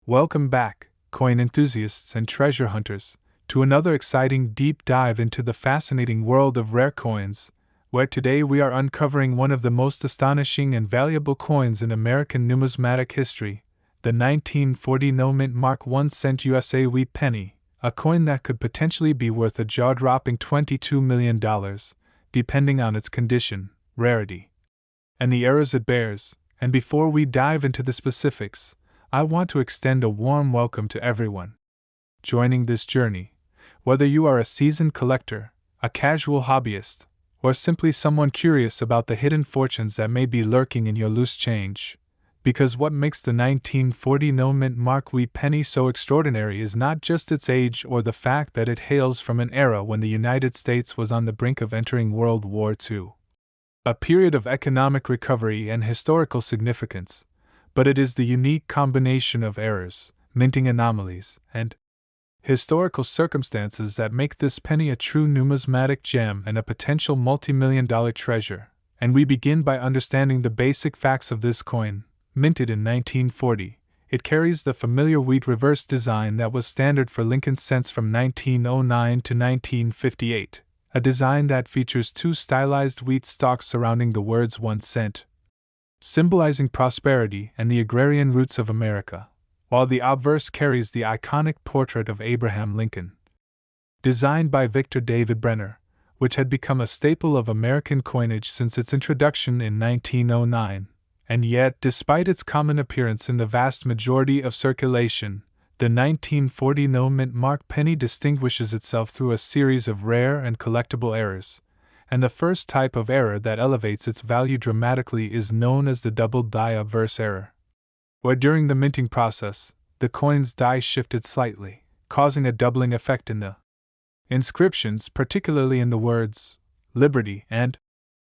Welcome back, coin enthusiasts and treasure hunters, to another exciting deep dive into the fascinating world of rare coins, where today we are uncovering one of the most astonishing and valuable coins in American numismatic history, the 1940 no-mint mark 1 cent USA wheat penny, a coin that could potentially be worth a jaw-dropping $22 million, depending on its condition, rarity, and the eras it bears. And before we dive into the specifics, I want to extend a warm welcome to everyone joining this journey, whether you are a seasoned collector, a casual hobbyist, or simply someone curious about the hidden fortunes that may be lurking in your loose change. Because what makes the 1940 no-mint mark wheat penny so extraordinary is not just its age or the fact that it hails from an era when the United States was on the brink of entering World War II, a period of economic recovery and historical significance, but it is the unique combination of errors, minting anomalies, and historical circumstances that make this penny a true numismatic gem and a potential multi-million-dollar treasure. And we begin by understanding the basic facts of this coin. Minted in 1940, it carries the familiar wheat reverse design that was standard for Lincoln cents from 1909 to 1958, a design that features two stylized wheat stalks surrounding the words 1 cent, symbolizing prosperity and the agrarian roots of America, while the obverse carries the iconic portrait of Abraham Lincoln, designed by Victor David Brenner, which had become a staple of American coinage since its introduction in 1909. And yet, despite its common appearance in the vast majority of circulation, the 1940 no-mint mark penny distinguishes itself through a series of rare and collectible errors, and the first type of error that elevates its value dramatically is known as the doubled die obverse error, where during the minting process, the coin's die shifted slightly, causing a doubling effect in the inscriptions, particularly in the words, "Liberty" and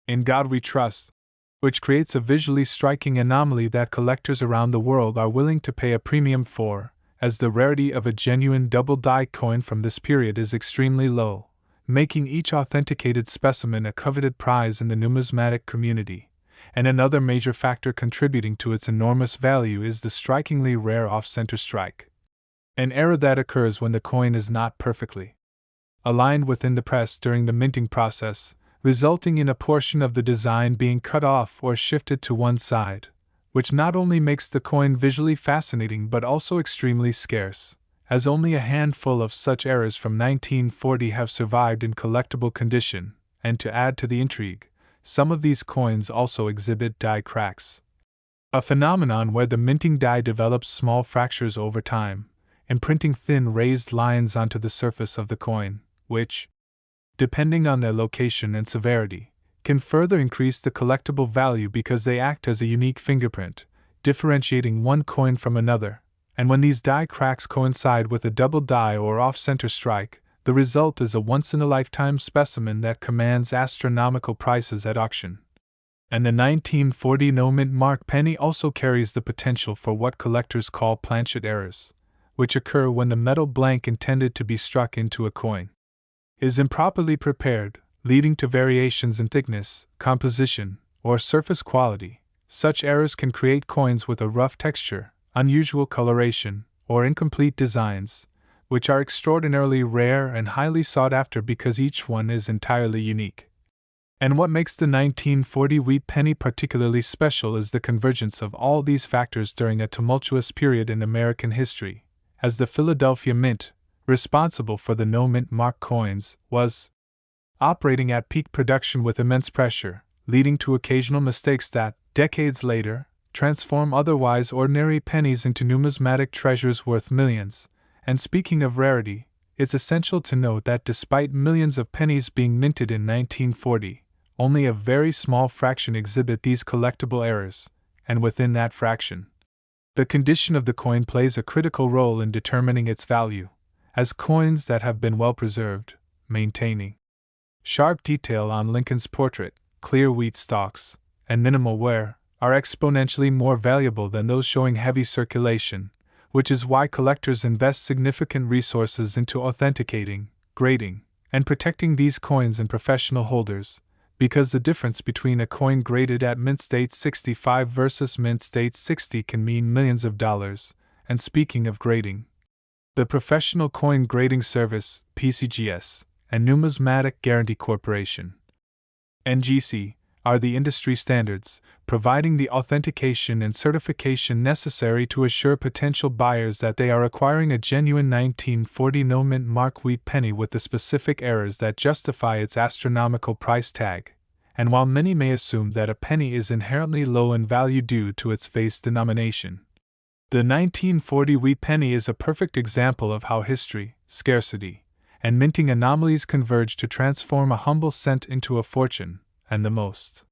"In God We Trust," which creates a visually striking anomaly that collectors around the world are willing to pay a premium for, as the rarity of a genuine double-die coin from this period is extremely low, making each authenticated specimen a coveted prize in the numismatic community. And another major factor contributing to its enormous value is the strikingly rare off-center strike, an error that occurs when the coin is not perfectly aligned within the press during the minting process, resulting in a portion of the design being cut off or shifted to one side, which not only makes the coin visually fascinating but also extremely scarce, as only a handful of such errors from 1940 have survived in collectible condition. And to add to the intrigue, some of these coins also exhibit die cracks, a phenomenon where the minting die develops small fractures over time, imprinting thin raised lines onto the surface of the coin, which, depending on their location and severity, can further increase the collectible value because they act as a unique fingerprint, differentiating one coin from another. And when these die cracks coincide with a double die or off-center strike, the result is a once-in-a-lifetime specimen that commands astronomical prices at auction. And the 1940 no-mint mark penny also carries the potential for what collectors call planchet errors, which occur when the metal blank intended to be struck into a coin is improperly prepared, leading to variations in thickness, composition, or surface quality. Such errors can create coins with a rough texture, unusual coloration, or incomplete designs, which are extraordinarily rare and highly sought after because each one is entirely unique. And what makes the 1940 wheat penny particularly special is the convergence of all these factors during a tumultuous period in American history, as the Philadelphia Mint, responsible for the no-mint mark coins, was operating at peak production with immense pressure, leading to occasional mistakes that, decades later, transform otherwise ordinary pennies into numismatic treasures worth millions. And speaking of rarity, it's essential to note that despite millions of pennies being minted in 1940, only a very small fraction exhibit these collectible errors, and within that fraction, the condition of the coin plays a critical role in determining its value, as coins that have been well preserved, maintaining sharp detail on Lincoln's portrait, clear wheat stalks, and minimal wear, are exponentially more valuable than those showing heavy circulation, which is why collectors invest significant resources into authenticating, grading, and protecting these coins in professional holders, because the difference between a coin graded at mint state 65 versus mint state 60 can mean millions of dollars, And speaking of grading, the Professional Coin Grading Service, PCGS, and Numismatic Guarantee Corporation, NGC, are the industry standards, providing the authentication and certification necessary to assure potential buyers that they are acquiring a genuine 1940 no-mint mark wheat penny with the specific errors that justify its astronomical price tag. And while many may assume that a penny is inherently low in value due to its face denomination, the 1940 wheat penny is a perfect example of how history, scarcity, and minting anomalies converge to transform a humble cent into a fortune. And the most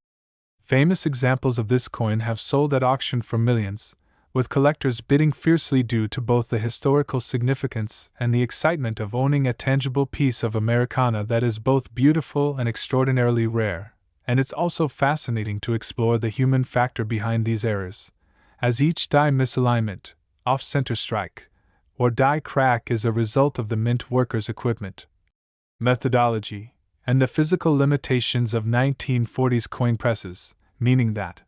famous examples of this coin have sold at auction for millions, with collectors bidding fiercely due to both the historical significance and the excitement of owning a tangible piece of Americana that is both beautiful and extraordinarily rare. And it's also fascinating to explore the human factor behind these errors, as each die misalignment, off-center strike, or die crack is a result of the mint worker's equipment, methodology, and the physical limitations of 1940s coin presses, meaning that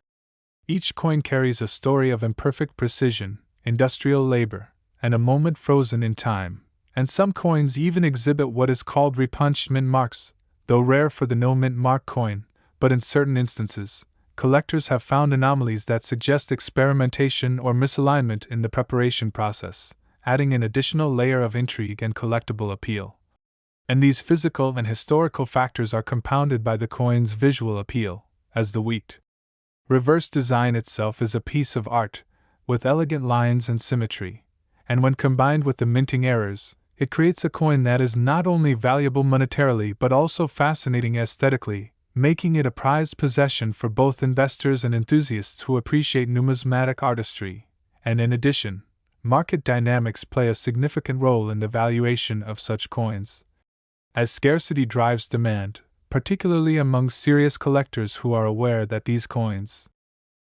each coin carries a story of imperfect precision, industrial labor, and a moment frozen in time, and some coins even exhibit what is called repunched mint marks, though rare for the no-mint mark coin, but in certain instances, collectors have found anomalies that suggest experimentation or misalignment in the preparation process, adding an additional layer of intrigue and collectible appeal. And these physical and historical factors are compounded by the coin's visual appeal, as the wheat reverse design itself is a piece of art, with elegant lines and symmetry, and when combined with the minting errors, it creates a coin that is not only valuable monetarily but also fascinating aesthetically, making it a prized possession for both investors and enthusiasts who appreciate numismatic artistry. And in addition, market dynamics play a significant role in the valuation of such coins, as scarcity drives demand, particularly among serious collectors who are aware that these coins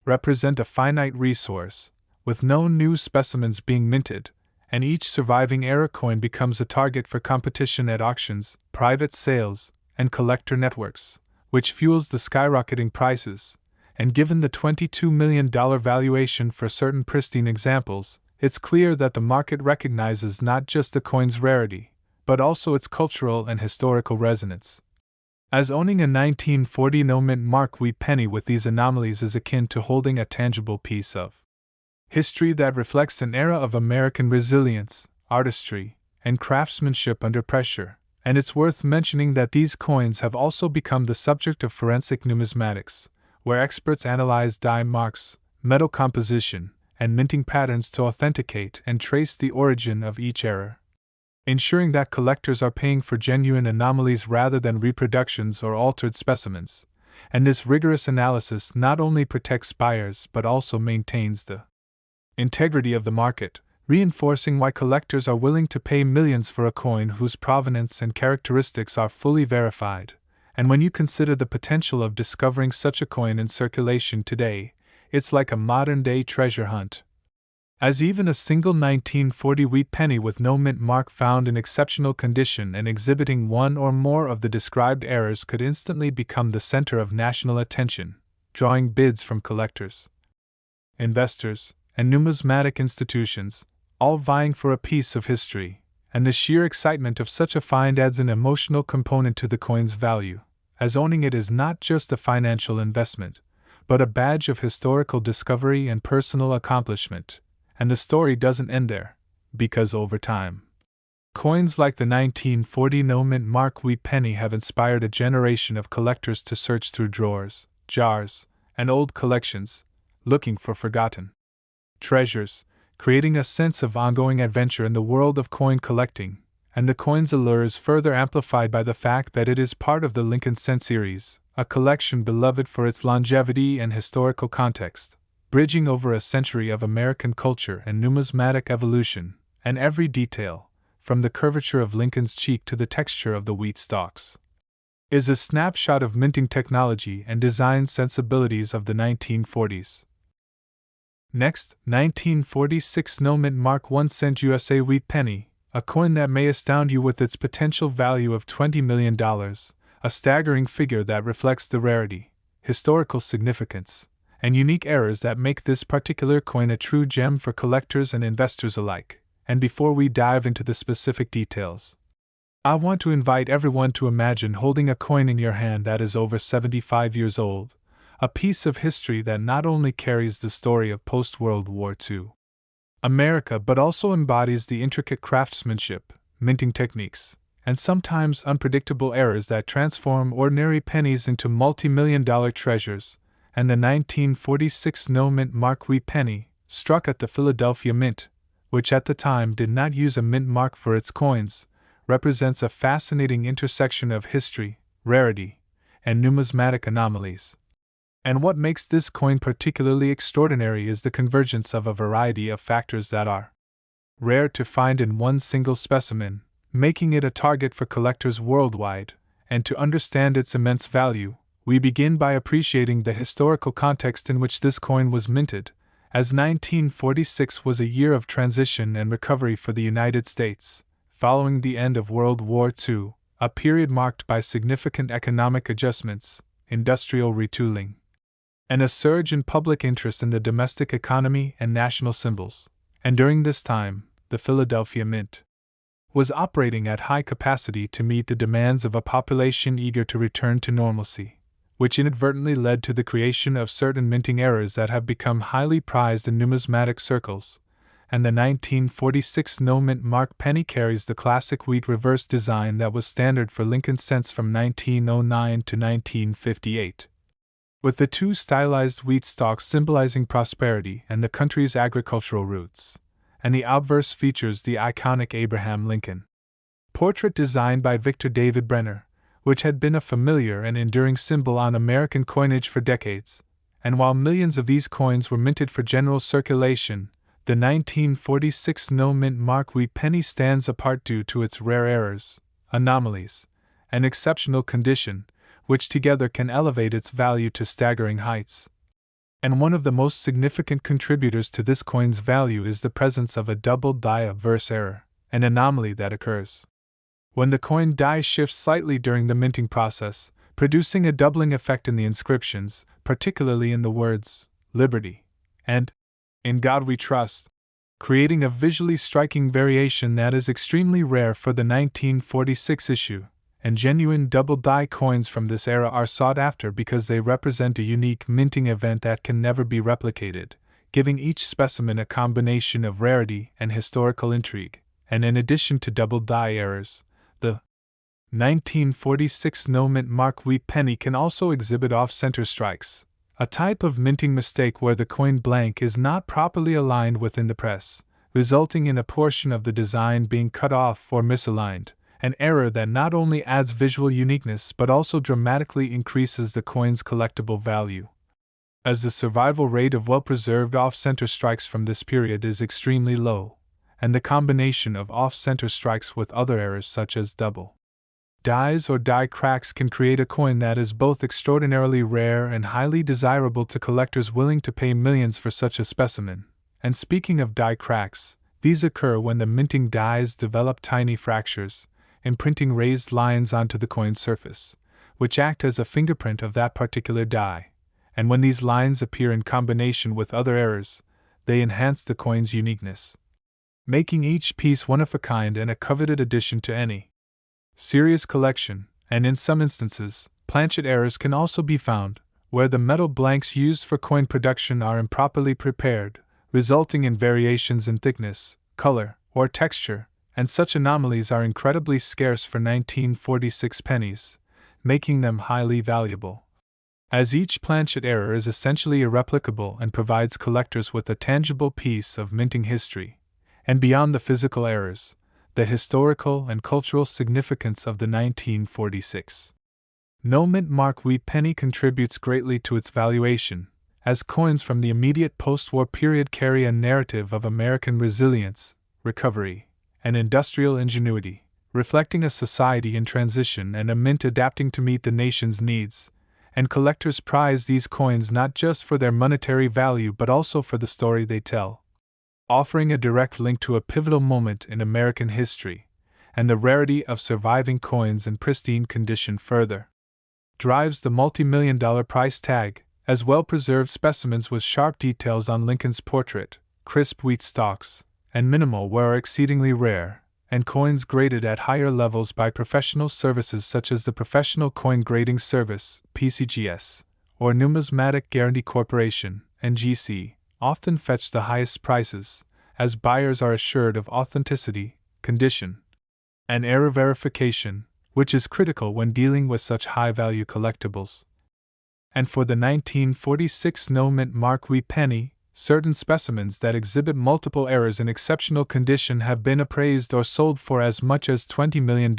represent a finite resource, with no new specimens being minted, and each surviving era coin becomes a target for competition at auctions, private sales, and collector networks, which fuels the skyrocketing prices. And given the $22 million valuation for certain pristine examples, it's clear that the market recognizes not just the coin's rarity, but also its cultural and historical resonance. As owning a 1940 no-mint mark wheat penny with these anomalies is akin to holding a tangible piece of history that reflects an era of American resilience, artistry, and craftsmanship under pressure, and it's worth mentioning that these coins have also become the subject of forensic numismatics, where experts analyze die marks, metal composition, and minting patterns to authenticate and trace the origin of each error, ensuring that collectors are paying for genuine anomalies rather than reproductions or altered specimens. And this rigorous analysis not only protects buyers but also maintains the integrity of the market, reinforcing why collectors are willing to pay millions for a coin whose provenance and characteristics are fully verified. And when you consider the potential of discovering such a coin in circulation today, it's like a modern-day treasure hunt, as even a single 1940 wheat penny with no mint mark found in exceptional condition and exhibiting one or more of the described errors could instantly become the center of national attention, drawing bids from collectors, investors, and numismatic institutions, all vying for a piece of history. And the sheer excitement of such a find adds an emotional component to the coin's value, as owning it is not just a financial investment, but a badge of historical discovery and personal accomplishment. And the story doesn't end there, because over time, coins like the 1940 no-mint mark wheat penny have inspired a generation of collectors to search through drawers, jars, and old collections, looking for forgotten treasures, creating a sense of ongoing adventure in the world of coin collecting. And the coin's allure is further amplified by the fact that it is part of the Lincoln Cent series, a collection beloved for its longevity and historical context, bridging over a century of American culture and numismatic evolution, and every detail, from the curvature of Lincoln's cheek to the texture of the wheat stalks, is a snapshot of minting technology and design sensibilities of the 1940s. Next, 1946 no-mint mark 1 cent USA wheat penny, a coin that may astound you with its potential value of $20 million, a staggering figure that reflects the rarity, historical significance, and unique errors that make this particular coin a true gem for collectors and investors alike. And before we dive into the specific details, I want to invite everyone to imagine holding a coin in your hand that is over 75 years old, a piece of history that not only carries the story of post-World War II America but also embodies the intricate craftsmanship, minting techniques, and sometimes unpredictable errors that transform ordinary pennies into multi-million-dollar treasures. And the 1946 no-mint Marquis penny, struck at the Philadelphia Mint, which at the time did not use a mint mark for its coins, represents a fascinating intersection of history, rarity, and numismatic anomalies. And what makes this coin particularly extraordinary is the convergence of a variety of factors that are rare to find in one single specimen, making it a target for collectors worldwide. And to understand its immense value, we begin by appreciating the historical context in which this coin was minted, as 1946 was a year of transition and recovery for the United States, following the end of World War II, a period marked by significant economic adjustments, industrial retooling, and a surge in public interest in the domestic economy and national symbols. And during this time, the Philadelphia Mint was operating at high capacity to meet the demands of a population eager to return to normalcy, which inadvertently led to the creation of certain minting errors that have become highly prized in numismatic circles. And the 1946 no-mint mark penny carries the classic wheat reverse design that was standard for Lincoln cents from 1909 to 1958. With the two stylized wheat stalks symbolizing prosperity and the country's agricultural roots, and the obverse features the iconic Abraham Lincoln portrait designed by Victor David Brenner, which had been a familiar and enduring symbol on American coinage for decades. And while millions of these coins were minted for general circulation, the 1946 no-mint Marquis penny stands apart due to its rare errors, anomalies, and exceptional condition, which together can elevate its value to staggering heights. And one of the most significant contributors to this coin's value is the presence of a double die obverse error, an anomaly that occurs when the coin die shifts slightly during the minting process, producing a doubling effect in the inscriptions, particularly in the words, Liberty, and In God We Trust, creating a visually striking variation that is extremely rare for the 1946 issue. And genuine double die coins from this era are sought after because they represent a unique minting event that can never be replicated, giving each specimen a combination of rarity and historical intrigue. And in addition to double die errors, the 1946 no-mint Marquis penny can also exhibit off-center strikes, a type of minting mistake where the coin blank is not properly aligned within the press, resulting in a portion of the design being cut off or misaligned, an error that not only adds visual uniqueness but also dramatically increases the coin's collectible value, as the survival rate of well-preserved off-center strikes from this period is extremely low, and the combination of off-center strikes with other errors such as double dies or die cracks can create a coin that is both extraordinarily rare and highly desirable to collectors willing to pay millions for such a specimen. And speaking of die cracks, these occur when the minting dies develop tiny fractures, imprinting raised lines onto the coin's surface, which act as a fingerprint of that particular die. And when these lines appear in combination with other errors, they enhance the coin's uniqueness, making each piece one of a kind and a coveted addition to any serious collection. And in some instances, planchet errors can also be found, where the metal blanks used for coin production are improperly prepared, resulting in variations in thickness, color, or texture, and such anomalies are incredibly scarce for 1946 pennies, making them highly valuable, as each planchet error is essentially irreplicable and provides collectors with a tangible piece of minting history. And beyond the physical errors, the historical and cultural significance of the 1946 no-mint Marquis penny contributes greatly to its valuation, as coins from the immediate post-war period carry a narrative of American resilience, recovery, and industrial ingenuity, reflecting a society in transition and a mint adapting to meet the nation's needs. And collectors prize these coins not just for their monetary value but also for the story they tell, offering a direct link to a pivotal moment in American history. And the rarity of surviving coins in pristine condition further drives the multi-million-dollar price tag, as well-preserved specimens with sharp details on Lincoln's portrait, crisp wheat stalks, and minimal wear are exceedingly rare, and coins graded at higher levels by professional services such as the Professional Coin Grading Service, PCGS, or Numismatic Guarantee Corporation, NGC, often fetch the highest prices, as buyers are assured of authenticity, condition, and error verification, which is critical when dealing with such high-value collectibles. And for the 1946 no-mint Mark III penny, certain specimens that exhibit multiple errors in exceptional condition have been appraised or sold for as much as $20 million,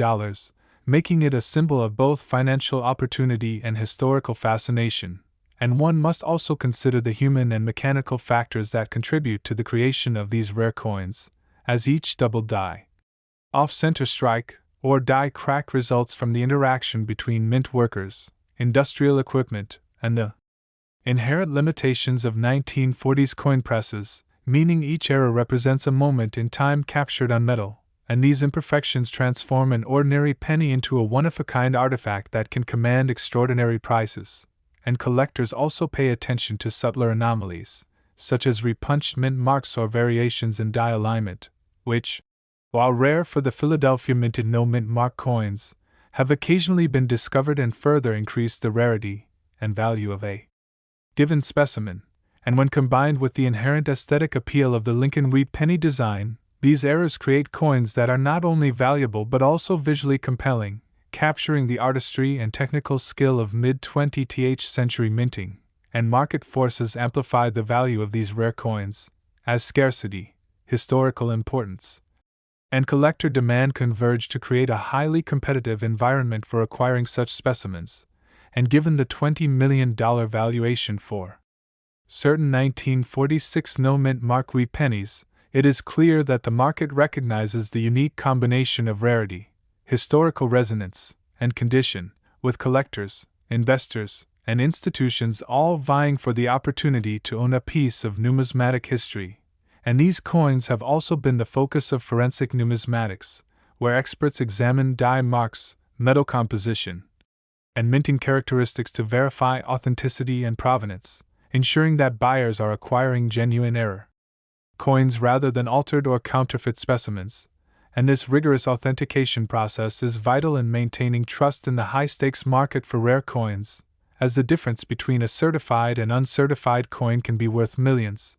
making it a symbol of both financial opportunity and historical fascination. And one must also consider the human and mechanical factors that contribute to the creation of these rare coins, as each double die off-center strike or die crack results from the interaction between mint workers, industrial equipment, and the inherent limitations of 1940s coin presses, meaning each error represents a moment in time captured on metal, and these imperfections transform an ordinary penny into a one-of-a-kind artifact that can command extraordinary prices. And collectors also pay attention to subtler anomalies, such as repunched mint marks or variations in die alignment, which, while rare for the Philadelphia minted no-mint mark coins, have occasionally been discovered and further increased the rarity and value of a given specimen, and when combined with the inherent aesthetic appeal of the Lincoln wheat penny design, these errors create coins that are not only valuable but also visually compelling, capturing the artistry and technical skill of mid-20th century minting, and market forces amplify the value of these rare coins, as scarcity, historical importance, and collector demand converge to create a highly competitive environment for acquiring such specimens, and given the $20 million valuation for certain 1946 no-mint Mark III pennies, it is clear that the market recognizes the unique combination of rarity, historical resonance, and condition, with collectors, investors, and institutions all vying for the opportunity to own a piece of numismatic history. And these coins have also been the focus of forensic numismatics, where experts examine die marks, metal composition, and minting characteristics to verify authenticity and provenance, ensuring that buyers are acquiring genuine error coins rather than altered or counterfeit specimens. And this rigorous authentication process is vital in maintaining trust in the high-stakes market for rare coins, as the difference between a certified and uncertified coin can be worth millions,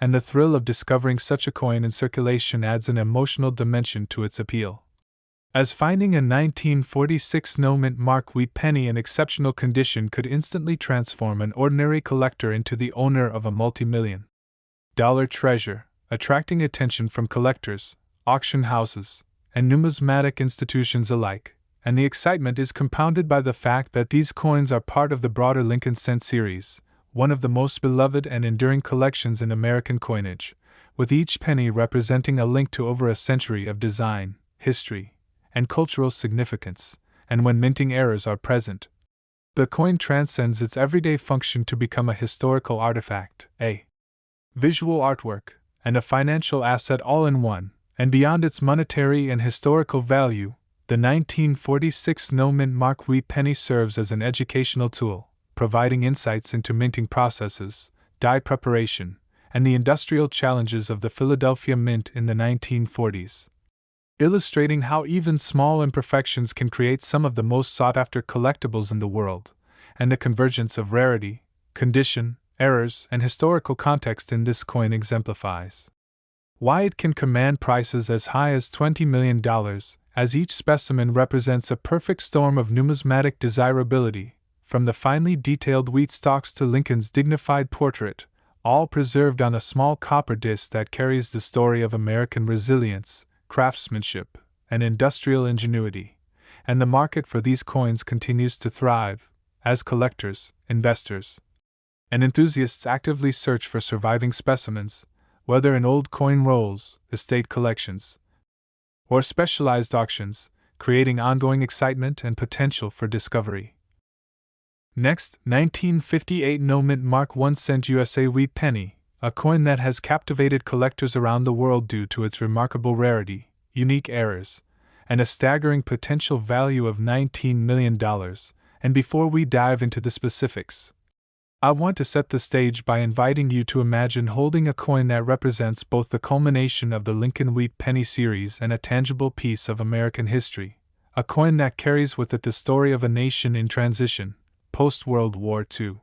and the thrill of discovering such a coin in circulation adds an emotional dimension to its appeal. As finding a 1946 no-mint Mark III penny in exceptional condition could instantly transform an ordinary collector into the owner of a multi-million-dollar treasure, attracting attention from collectors, auction houses, and numismatic institutions alike, and the excitement is compounded by the fact that these coins are part of the broader Lincoln Cent series, one of the most beloved and enduring collections in American coinage, with each penny representing a link to over a century of design, history, and cultural significance, and when minting errors are present, the coin transcends its everyday function to become a historical artifact, a visual artwork, and a financial asset all in one. And beyond its monetary and historical value, the 1946 no-mint Mark III penny serves as an educational tool, providing insights into minting processes, die preparation, and the industrial challenges of the Philadelphia Mint in the 1940s, illustrating how even small imperfections can create some of the most sought-after collectibles in the world, and the convergence of rarity, condition, errors, and historical context in this coin exemplifies why it can command prices as high as $20 million, as each specimen represents a perfect storm of numismatic desirability, from the finely detailed wheat stalks to Lincoln's dignified portrait, all preserved on a small copper disc that carries the story of American resilience, craftsmanship, and industrial ingenuity. And the market for these coins continues to thrive, as collectors, investors, and enthusiasts actively search for surviving specimens, whether in old coin rolls, estate collections, or specialized auctions, creating ongoing excitement and potential for discovery. Next, 1958 no-mint Mark 1 cent USA wheat penny, a coin that has captivated collectors around the world due to its remarkable rarity, unique errors, and a staggering potential value of $19 million. And before we dive into the specifics, I want to set the stage by inviting you to imagine holding a coin that represents both the culmination of the Lincoln Wheat Penny series and a tangible piece of American history, a coin that carries with it the story of a nation in transition, post-World War II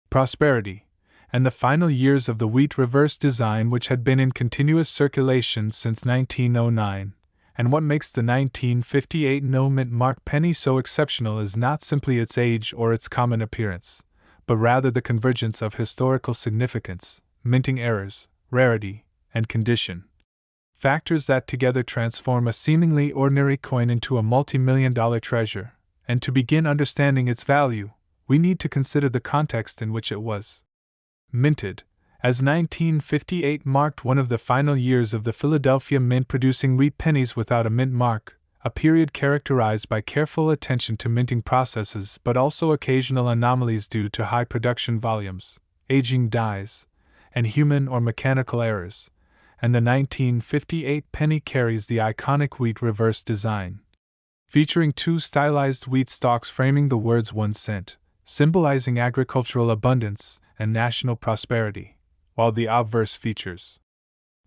prosperity, and the final years of the wheat reverse design, which had been in continuous circulation since 1909. And what makes the 1958 no-mint mark penny so exceptional is not simply its age or its common appearance, but rather the convergence of historical significance, minting errors, rarity, and condition. Factors that together transform a seemingly ordinary coin into a multi-million-dollar treasure. And to begin understanding its value, we need to consider the context in which it was minted, as 1958 marked one of the final years of the Philadelphia Mint producing wheat pennies without a mint mark, a period characterized by careful attention to minting processes but also occasional anomalies due to high production volumes, aging dies, and human or mechanical errors, and the 1958 penny carries the iconic wheat reverse design, featuring two stylized wheat stalks framing the words 1 cent, symbolizing agricultural abundance and national prosperity, while the obverse features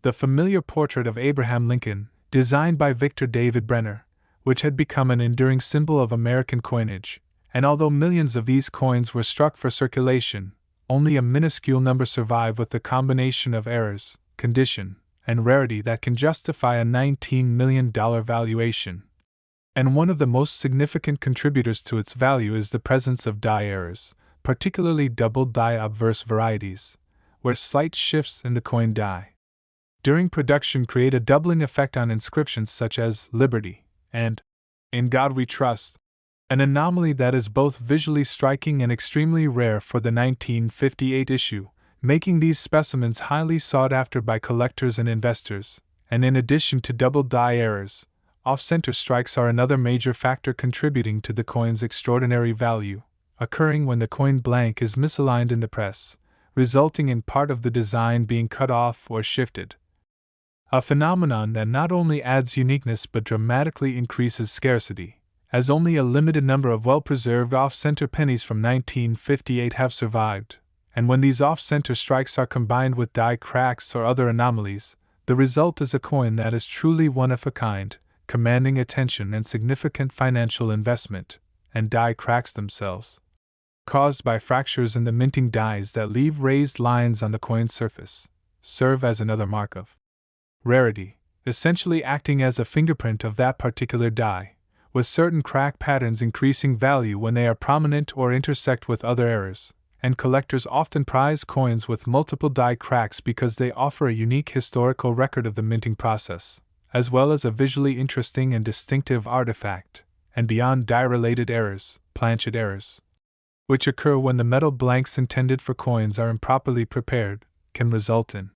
the familiar portrait of Abraham Lincoln, designed by Victor David Brenner, which had become an enduring symbol of American coinage, and although millions of these coins were struck for circulation, only a minuscule number survive with the combination of errors, condition, and rarity that can justify a $19 million valuation. And one of the most significant contributors to its value is the presence of die errors, particularly double die obverse varieties, where slight shifts in the coin die during production create a doubling effect on inscriptions such as Liberty and In God We Trust, an anomaly that is both visually striking and extremely rare for the 1958 issue, making these specimens highly sought after by collectors and investors. And in addition to double die errors, off-center strikes are another major factor contributing to the coin's extraordinary value, occurring when the coin blank is misaligned in the press, resulting in part of the design being cut off or shifted. A phenomenon that not only adds uniqueness but dramatically increases scarcity, as only a limited number of well-preserved off-center pennies from 1958 have survived, and when these off-center strikes are combined with die cracks or other anomalies, the result is a coin that is truly one of a kind, commanding attention and significant financial investment, and die cracks themselves, caused by fractures in the minting dies that leave raised lines on the coin's surface, serve as another mark of rarity, essentially acting as a fingerprint of that particular die, with certain crack patterns increasing value when they are prominent or intersect with other errors, and collectors often prize coins with multiple die cracks because they offer a unique historical record of the minting process, as well as a visually interesting and distinctive artifact, and beyond die-related errors, planchet errors, which occur when the metal blanks intended for coins are improperly prepared, can result in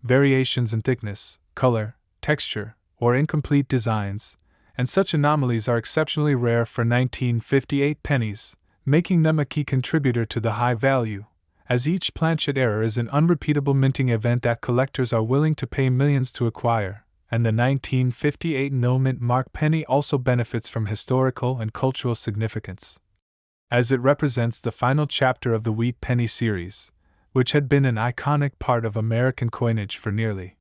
variations in thickness, color, texture, or incomplete designs, and such anomalies are exceptionally rare for 1958 pennies, making them a key contributor to the high value, as each planchet error is an unrepeatable minting event that collectors are willing to pay millions to acquire, and the 1958 no-mint mark penny also benefits from historical and cultural significance, as it represents the final chapter of the Wheat Penny series, which had been an iconic part of American coinage for nearly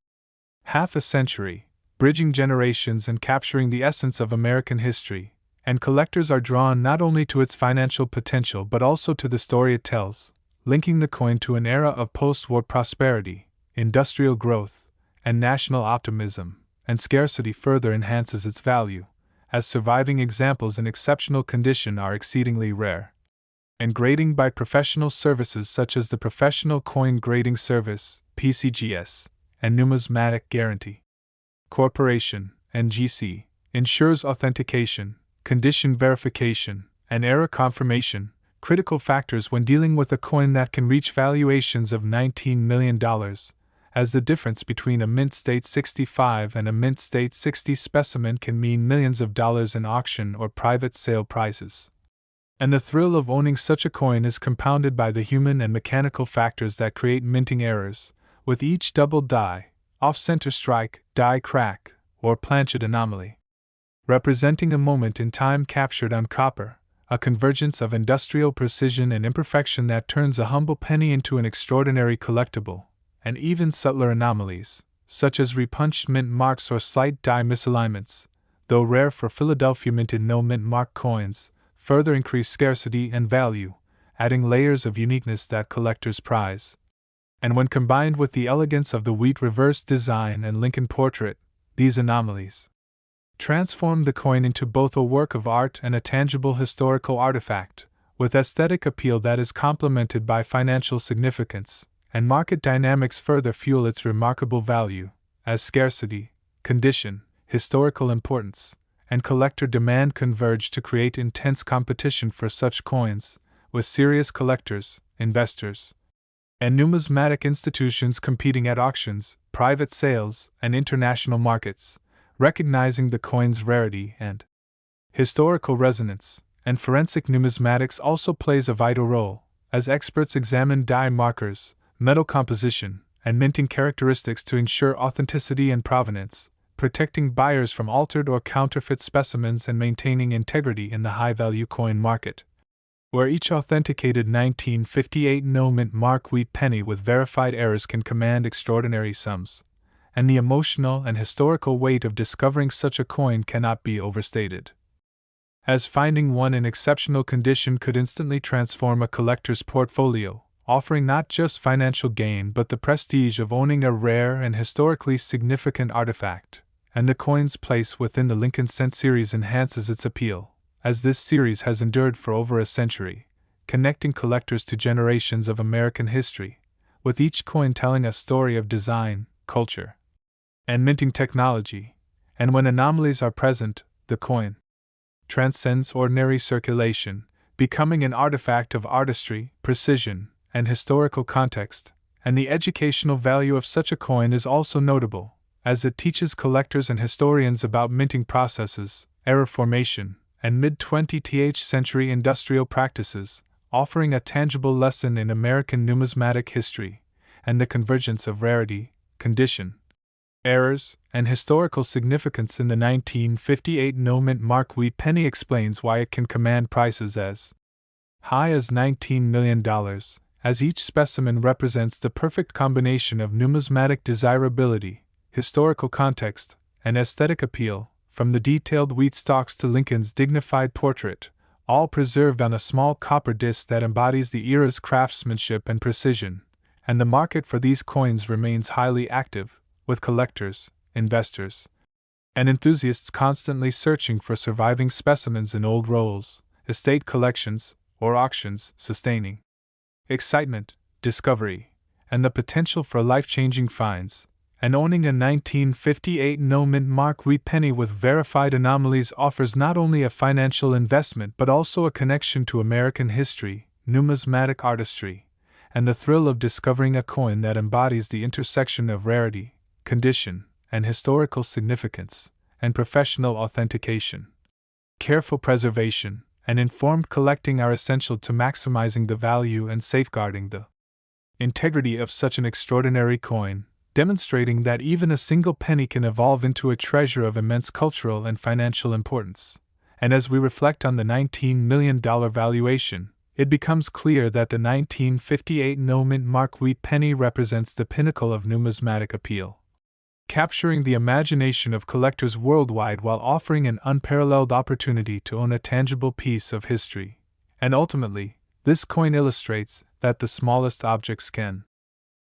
half a century, bridging generations and capturing the essence of American history, and collectors are drawn not only to its financial potential but also to the story it tells, linking the coin to an era of post-war prosperity, industrial growth, and national optimism, and scarcity further enhances its value, as surviving examples in exceptional condition are exceedingly rare. And grading by professional services such as the Professional Coin Grading Service, PCGS, and Numismatic Guarantee Corporation, NGC, ensures authentication, condition verification, and error confirmation, critical factors when dealing with a coin that can reach valuations of $19 million, as the difference between a Mint State 65 and a Mint State 60 specimen can mean millions of dollars in auction or private sale prices. And the thrill of owning such a coin is compounded by the human and mechanical factors that create minting errors, with each double die, off-center strike, die crack, or planchet anomaly representing a moment in time captured on copper, a convergence of industrial precision and imperfection that turns a humble penny into an extraordinary collectible, and even subtler anomalies, such as repunched mint marks or slight die misalignments, though rare for Philadelphia minted no mint mark coins, further increase scarcity and value, adding layers of uniqueness that collectors prize. And when combined with the elegance of the wheat reverse design and Lincoln portrait, these anomalies transform the coin into both a work of art and a tangible historical artifact, with aesthetic appeal that is complemented by financial significance, and market dynamics further fuel its remarkable value, as scarcity, condition, historical importance, and collector demand converge to create intense competition for such coins, with serious collectors, investors, and numismatic institutions competing at auctions, private sales, and international markets, recognizing the coin's rarity and historical resonance. And forensic numismatics also plays a vital role, as experts examine die markers, metal composition, and minting characteristics to ensure authenticity and provenance, protecting buyers from altered or counterfeit specimens and maintaining integrity in the high-value coin market, where each authenticated 1958 no-mint mark wheat penny with verified errors can command extraordinary sums, and the emotional and historical weight of discovering such a coin cannot be overstated. As finding one in exceptional condition could instantly transform a collector's portfolio, offering not just financial gain but the prestige of owning a rare and historically significant artifact, and the coin's place within the Lincoln Cent series enhances its appeal, as this series has endured for over a century, connecting collectors to generations of American history, with each coin telling a story of design, culture, and minting technology. And when anomalies are present, the coin transcends ordinary circulation, becoming an artifact of artistry, precision, and historical context. And the educational value of such a coin is also notable, as it teaches collectors and historians about minting processes, error formation, and mid-20th century industrial practices, offering a tangible lesson in American numismatic history, and the convergence of rarity, condition, errors, and historical significance in the 1958 no-mint mark wheat penny explains why it can command prices as high as $19 million, as each specimen represents the perfect combination of numismatic desirability, historical context, and aesthetic appeal, from the detailed wheat stalks to Lincoln's dignified portrait, all preserved on a small copper disc that embodies the era's craftsmanship and precision. And the market for these coins remains highly active, with collectors, investors, and enthusiasts constantly searching for surviving specimens in old rolls, estate collections, or auctions, sustaining excitement, discovery, and the potential for life-changing finds. And owning a 1958 no-mint mark wheat penny with verified anomalies offers not only a financial investment but also a connection to American history, numismatic artistry, and the thrill of discovering a coin that embodies the intersection of rarity, condition, and historical significance, and professional authentication. Careful preservation and informed collecting are essential to maximizing the value and safeguarding the integrity of such an extraordinary coin, demonstrating that even a single penny can evolve into a treasure of immense cultural and financial importance. And as we reflect on the $19 million valuation, it becomes clear that the 1958 no-mint mark wheat penny represents the pinnacle of numismatic appeal, capturing the imagination of collectors worldwide while offering an unparalleled opportunity to own a tangible piece of history. And ultimately, this coin illustrates that the smallest objects can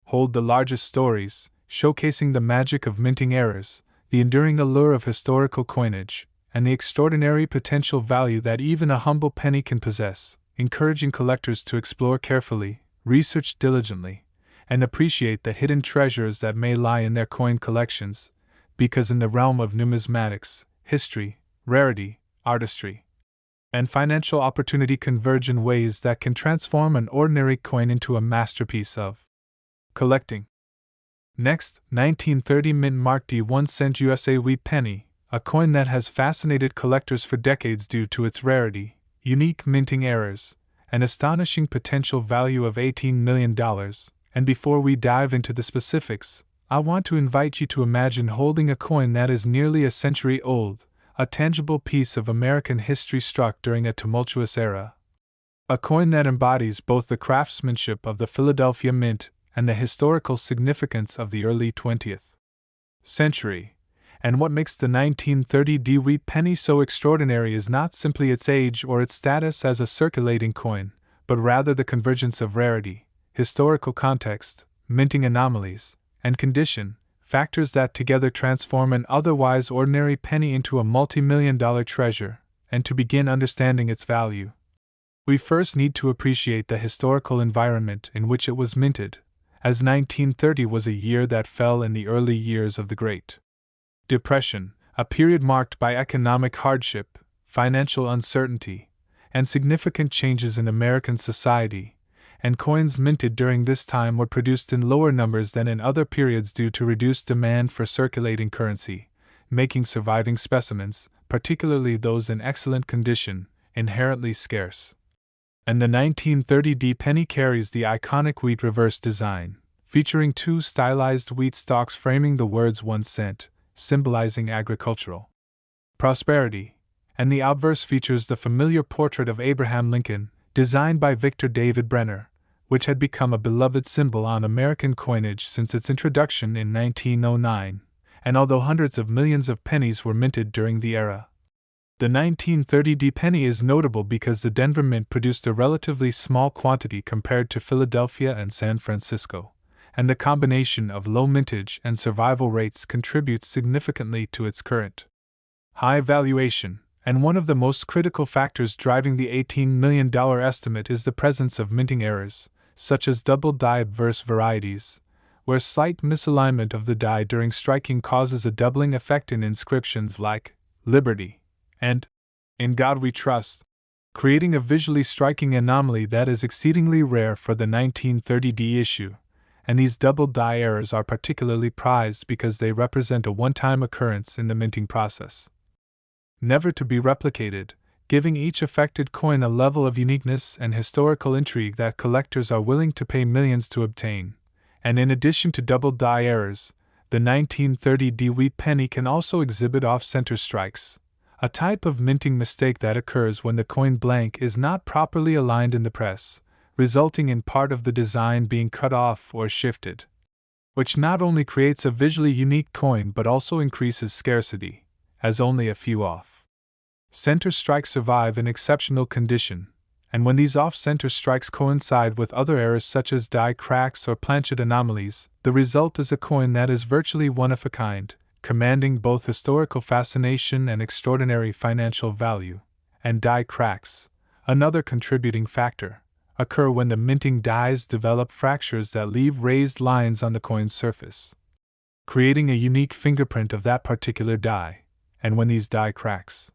hold the largest stories, showcasing the magic of minting errors, the enduring allure of historical coinage, and the extraordinary potential value that even a humble penny can possess, encouraging collectors to explore carefully, research diligently, and appreciate the hidden treasures that may lie in their coin collections, because in the realm of numismatics, history, rarity, artistry, and financial opportunity converge in ways that can transform an ordinary coin into a masterpiece of collecting. Next, 1930 mint mark D1 cent USA wheat penny, a coin that has fascinated collectors for decades due to its rarity, unique minting errors, and astonishing potential value of $18 million. And before we dive into the specifics, I want to invite you to imagine holding a coin that is nearly a century old, a tangible piece of American history struck during a tumultuous era. A coin that embodies both the craftsmanship of the Philadelphia Mint and the historical significance of the early 20th century. And what makes the 1930 DeWitt penny so extraordinary is not simply its age or its status as a circulating coin, but rather the convergence of rarity, historical context, minting anomalies, and condition, factors that together transform an otherwise ordinary penny into a multi-million-dollar treasure. And to begin understanding its value, we first need to appreciate the historical environment in which it was minted, as 1930 was a year that fell in the early years of the Great Depression, a period marked by economic hardship, financial uncertainty, and significant changes in American society, and coins minted during this time were produced in lower numbers than in other periods due to reduced demand for circulating currency, making surviving specimens, particularly those in excellent condition, inherently scarce. And the 1930 D penny carries the iconic wheat reverse design, featuring two stylized wheat stalks framing the words 1 cent, symbolizing agricultural prosperity, and the obverse features the familiar portrait of Abraham Lincoln, designed by Victor David Brenner, which had become a beloved symbol on American coinage since its introduction in 1909, and although hundreds of millions of pennies were minted during the era, the 1930 D penny is notable because the Denver Mint produced a relatively small quantity compared to Philadelphia and San Francisco, and the combination of low mintage and survival rates contributes significantly to its current high valuation. And one of the most critical factors driving the $18 million estimate is the presence of minting errors, such as double die obverse varieties, where slight misalignment of the die during striking causes a doubling effect in inscriptions like Liberty and In God We Trust, creating a visually striking anomaly that is exceedingly rare for the 1930 D issue. And these double die errors are particularly prized because they represent a one-time occurrence in the minting process, never to be replicated, giving each affected coin a level of uniqueness and historical intrigue that collectors are willing to pay millions to obtain. And in addition to double die errors, the 1930 DeWitt penny can also exhibit off-center strikes, a type of minting mistake that occurs when the coin blank is not properly aligned in the press, resulting in part of the design being cut off or shifted, which not only creates a visually unique coin but also increases scarcity, as only a few off-center strikes survive in exceptional condition, and when these off-center strikes coincide with other errors such as die cracks or planchet anomalies, the result is a coin that is virtually one of a kind, commanding both historical fascination and extraordinary financial value. And die cracks, another contributing factor, occur when the minting dies develop fractures that leave raised lines on the coin's surface, creating a unique fingerprint of that particular die. And when these die cracks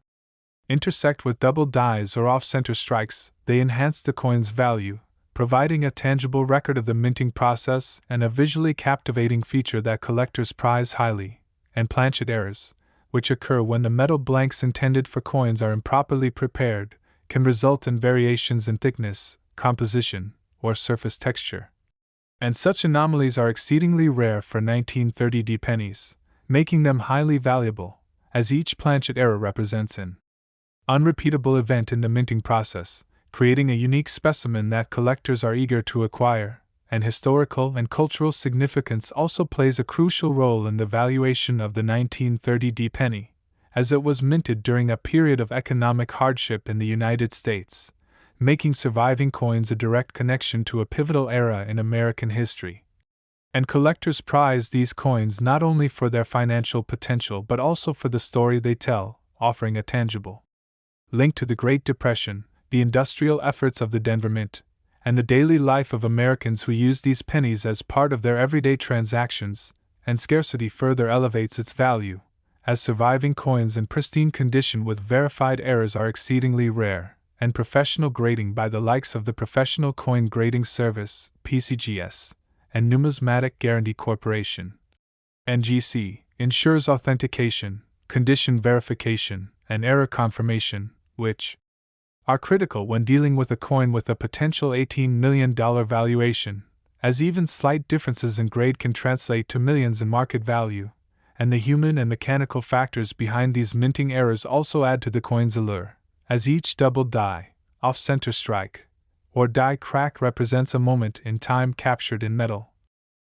intersect with double dies or off-center strikes, they enhance the coin's value, providing a tangible record of the minting process and a visually captivating feature that collectors prize highly. And planchet errors, which occur when the metal blanks intended for coins are improperly prepared, can result in variations in thickness, composition, or surface texture. And such anomalies are exceedingly rare for 1930 D pennies, making them highly valuable, as each planchet error represents an unrepeatable event in the minting process, creating a unique specimen that collectors are eager to acquire. And historical and cultural significance also plays a crucial role in the valuation of the 1930 D penny, as it was minted during a period of economic hardship in the United States, making surviving coins a direct connection to a pivotal era in American history. And collectors prize these coins not only for their financial potential but also for the story they tell, offering a tangible link to the Great Depression, the industrial efforts of the Denver Mint, and the daily life of Americans who use these pennies as part of their everyday transactions. And scarcity further elevates its value, as surviving coins in pristine condition with verified errors are exceedingly rare, and professional grading by the likes of the Professional Coin Grading Service, PCGS, and Numismatic Guarantee Corporation, NGC, ensures authentication, condition verification, and error confirmation, which are critical when dealing with a coin with a potential $18 million valuation, as even slight differences in grade can translate to millions in market value. and the human and mechanical factors behind these minting errors also add to the coin's allure, as each double die, off-center strike, or die crack represents a moment in time captured in metal,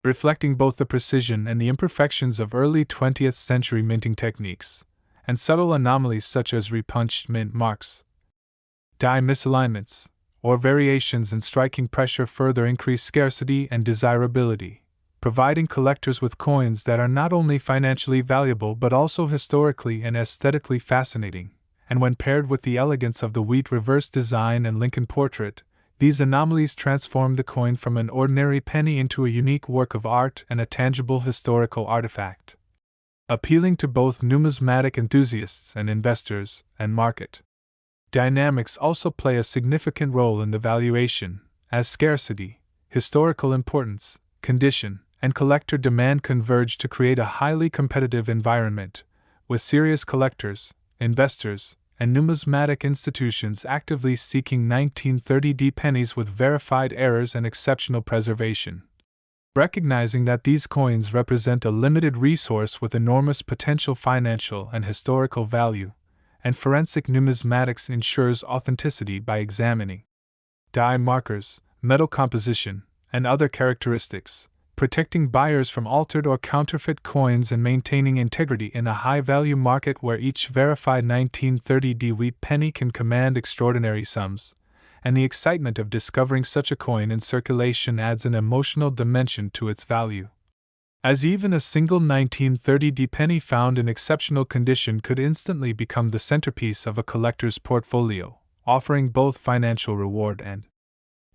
reflecting both the precision and the imperfections of early 20th century minting techniques, and subtle anomalies such as repunched mint marks. Die misalignments, or variations in striking pressure, further increase scarcity and desirability, providing collectors with coins that are not only financially valuable but also historically and aesthetically fascinating. And when paired with the elegance of the wheat reverse design and Lincoln portrait, these anomalies transform the coin from an ordinary penny into a unique work of art and a tangible historical artifact, appealing to both numismatic enthusiasts and investors and market dynamics also play a significant role in the valuation, as scarcity, historical importance, condition, and collector demand converge to create a highly competitive environment, with serious collectors, investors, and numismatic institutions actively seeking 1930D pennies with verified errors and exceptional preservation. Recognizing that these coins represent a limited resource with enormous potential financial and historical value, and forensic numismatics ensures authenticity by examining die markers, metal composition, and other characteristics, protecting buyers from altered or counterfeit coins and maintaining integrity in a high-value market where each verified 1930D wheat penny can command extraordinary sums, and the excitement of discovering such a coin in circulation adds an emotional dimension to its value, as even a single 1930D penny found in exceptional condition could instantly become the centerpiece of a collector's portfolio, offering both financial reward and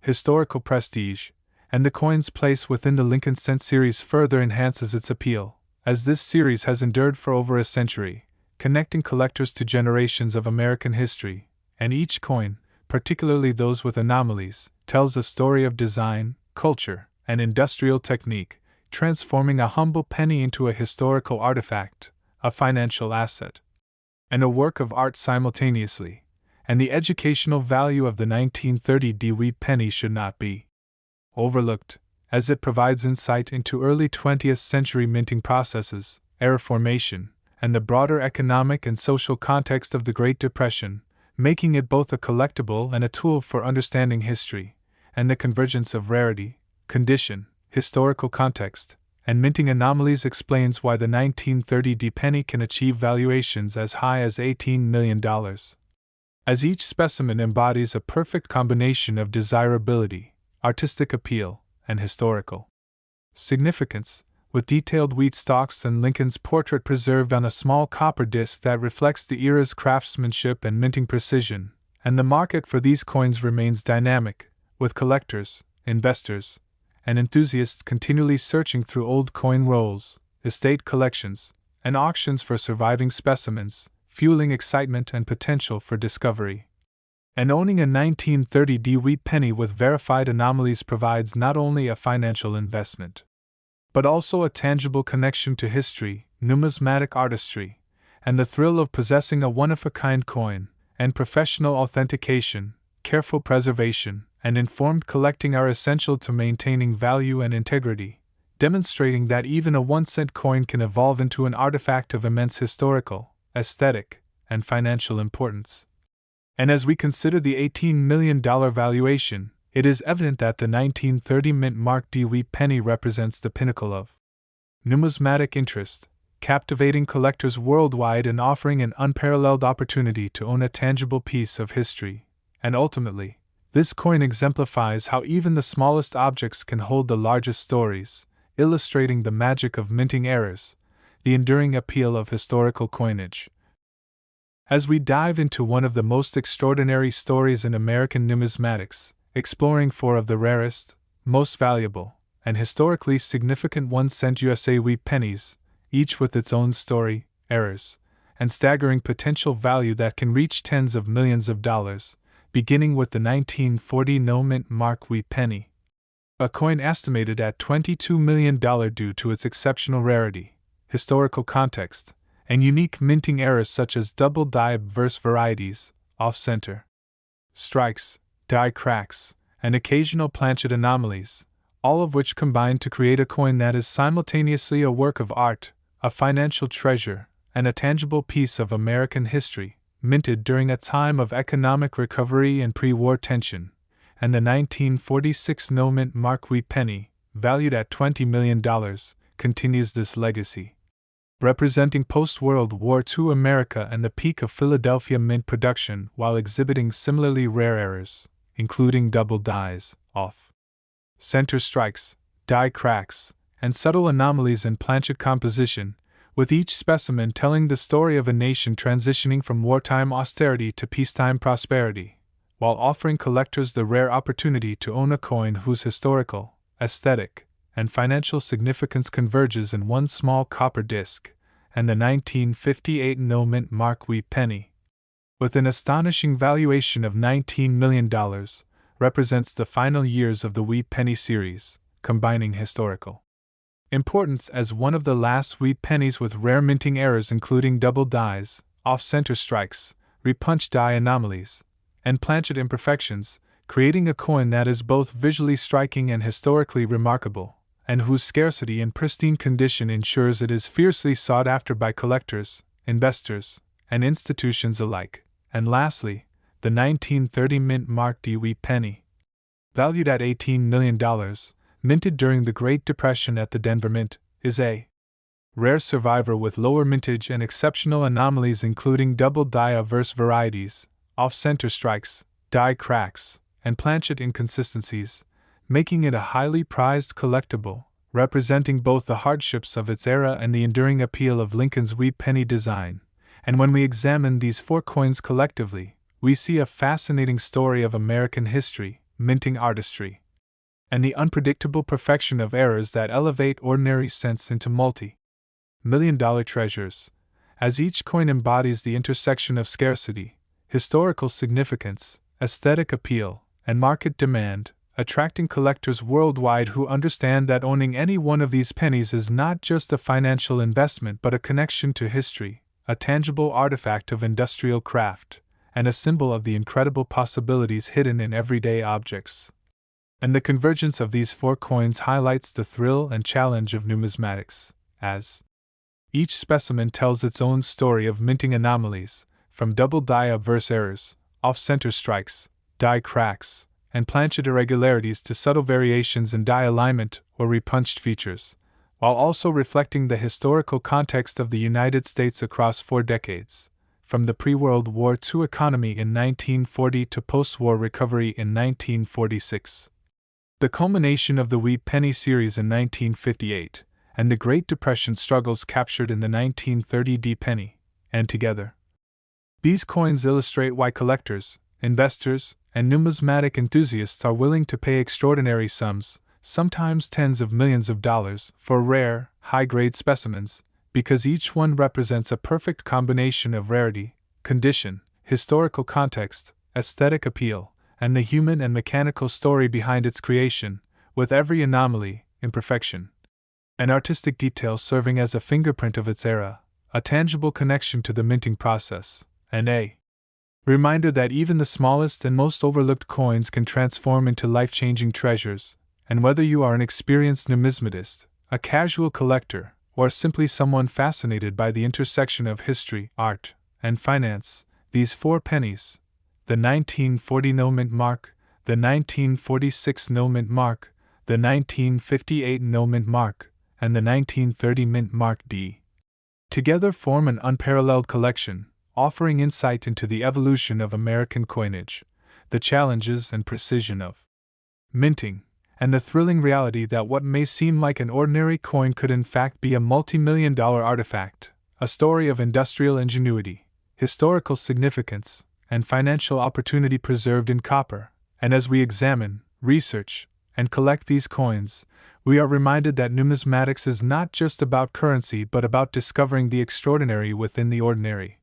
historical prestige. And the coin's place within the Lincoln Cent series further enhances its appeal, as this series has endured for over a century, connecting collectors to generations of American history, and each coin, particularly those with anomalies, tells a story of design, culture, and industrial technique, transforming a humble penny into a historical artifact, a financial asset, and a work of art simultaneously. And the educational value of the 1930D wheat penny should not be overlooked, as it provides insight into early 20th century minting processes, error formation, and the broader economic and social context of the Great Depression, making it both a collectible and a tool for understanding history, and the convergence of rarity, condition, historical context, and minting anomalies explains why the 1930D penny can achieve valuations as high as $18 million. As each specimen embodies a perfect combination of desirability, artistic appeal, and historical significance, with detailed wheat stalks and Lincoln's portrait preserved on a small copper disc that reflects the era's craftsmanship and minting precision, and the market for these coins remains dynamic, with collectors, investors, and enthusiasts continually searching through old coin rolls, estate collections, and auctions for surviving specimens, fueling excitement and potential for discovery. And owning a 1930D wheat penny with verified anomalies provides not only a financial investment, but also a tangible connection to history, numismatic artistry, and the thrill of possessing a one-of-a-kind coin, and professional authentication, careful preservation, and informed collecting are essential to maintaining value and integrity, demonstrating that even a 1-cent coin can evolve into an artifact of immense historical, aesthetic, and financial importance. And as we consider the $18 million valuation, it is evident that the 1930 Mint Mark D wheat penny represents the pinnacle of numismatic interest, captivating collectors worldwide and offering an unparalleled opportunity to own a tangible piece of history. And ultimately, this coin exemplifies how even the smallest objects can hold the largest stories, illustrating the magic of minting errors, the enduring appeal of historical coinage. As we dive into one of the most extraordinary stories in American numismatics, exploring 4 of the rarest, most valuable, and historically significant 1-cent USA wheat pennies, each with its own story, errors, and staggering potential value that can reach tens of millions of dollars, beginning with the 1940 No Mint Mark wheat penny, a coin estimated at $22 million due to its exceptional rarity, historical context, and unique minting errors such as double die obverse varieties, off-center strikes, die cracks, and occasional planchet anomalies, all of which combine to create a coin that is simultaneously a work of art, a financial treasure, and a tangible piece of American history, minted during a time of economic recovery and pre-war tension, and the 1946 no-mint Mark wheat penny, valued at $20 million, continues this legacy. Representing post-World War II America and the peak of Philadelphia mint production while exhibiting similarly rare errors, including double dies, off-center strikes, die cracks, and subtle anomalies in planchet composition, with each specimen telling the story of a nation transitioning from wartime austerity to peacetime prosperity, while offering collectors the rare opportunity to own a coin whose historical, aesthetic, and financial significance converges in one small copper disc, and the 1958 no-mint Mark wheat penny, with an astonishing valuation of $19 million, represents the final years of the wheat penny series, combining historical importance as one of the last wheat pennies with rare minting errors including double dies, off-center strikes, repunch die anomalies, and planchet imperfections, creating a coin that is both visually striking and historically remarkable, and whose scarcity and pristine condition ensures it is fiercely sought after by collectors, investors, and institutions alike. And lastly, the 1930 mint Mark D wheat penny, valued at $18 million, minted during the Great Depression at the Denver Mint, is a rare survivor with lower mintage and exceptional anomalies including double die averse varieties, off-center strikes, die cracks, and planchet inconsistencies, making it a highly prized collectible, representing both the hardships of its era and the enduring appeal of Lincoln's wheat penny design. And when we examine these four coins collectively, we see a fascinating story of American history, minting artistry, and the unpredictable perfection of errors that elevate ordinary cents into multi-million-dollar treasures, as each coin embodies the intersection of scarcity, historical significance, aesthetic appeal, and market demand, attracting collectors worldwide who understand that owning any one of these pennies is not just a financial investment but a connection to history, a tangible artifact of industrial craft, and a symbol of the incredible possibilities hidden in everyday objects. And the convergence of these four coins highlights the thrill and challenge of numismatics, as each specimen tells its own story of minting anomalies, from double die averse errors, off-center strikes, die cracks, and planchet irregularities to subtle variations in die alignment or repunched features, while also reflecting the historical context of the United States across 4 decades, from the pre-World War II economy in 1940 to post-war recovery in 1946. The culmination of the wheat penny series in 1958, and the Great Depression struggles captured in the 1930 D penny, and together, these coins illustrate why collectors, investors, and numismatic enthusiasts are willing to pay extraordinary sums, sometimes tens of millions of dollars, for rare, high-grade specimens, because each one represents a perfect combination of rarity, condition, historical context, aesthetic appeal, and the human and mechanical story behind its creation, with every anomaly, imperfection, and artistic detail serving as a fingerprint of its era, a tangible connection to the minting process, and a reminder that even the smallest and most overlooked coins can transform into life-changing treasures. And whether you are an experienced numismatist, a casual collector, or simply someone fascinated by the intersection of history, art, and finance, these four pennies, the 1940 no-mint Mark, the 1946 no-mint Mark, the 1958 no-mint Mark, and the 1930 mint Mark D, together form an unparalleled collection, offering insight into the evolution of American coinage, the challenges and precision of minting, and the thrilling reality that what may seem like an ordinary coin could in fact be a multi-million-dollar artifact, a story of industrial ingenuity, historical significance, and financial opportunity preserved in copper. And as we examine, research, and collect these coins, we are reminded that numismatics is not just about currency but about discovering the extraordinary within the ordinary,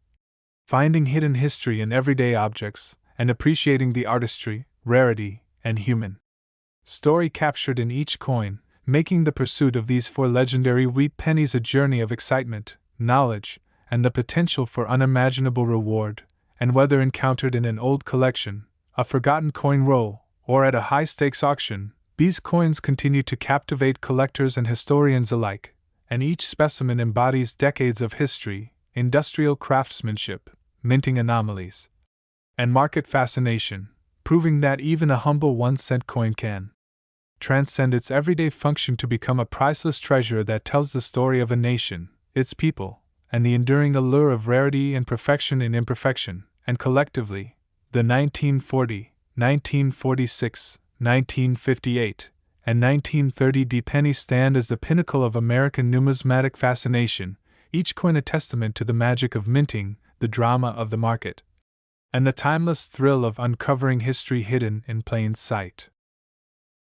finding hidden history in everyday objects, and appreciating the artistry, rarity, and human story captured in each coin, making the pursuit of these four legendary wheat pennies a journey of excitement, knowledge, and the potential for unimaginable reward. And whether encountered in an old collection, a forgotten coin roll, or at a high-stakes auction, these coins continue to captivate collectors and historians alike, and each specimen embodies decades of history, industrial craftsmanship, minting anomalies, and market fascination, proving that even a humble 1-cent coin can transcend its everyday function to become a priceless treasure that tells the story of a nation, its people, and the enduring allure of rarity and perfection in imperfection. And collectively, the 1940, 1946, 1958, and 1930 pennies stand as the pinnacle of American numismatic fascination, each coin a testament to the magic of minting, the drama of the market, and the timeless thrill of uncovering history hidden in plain sight.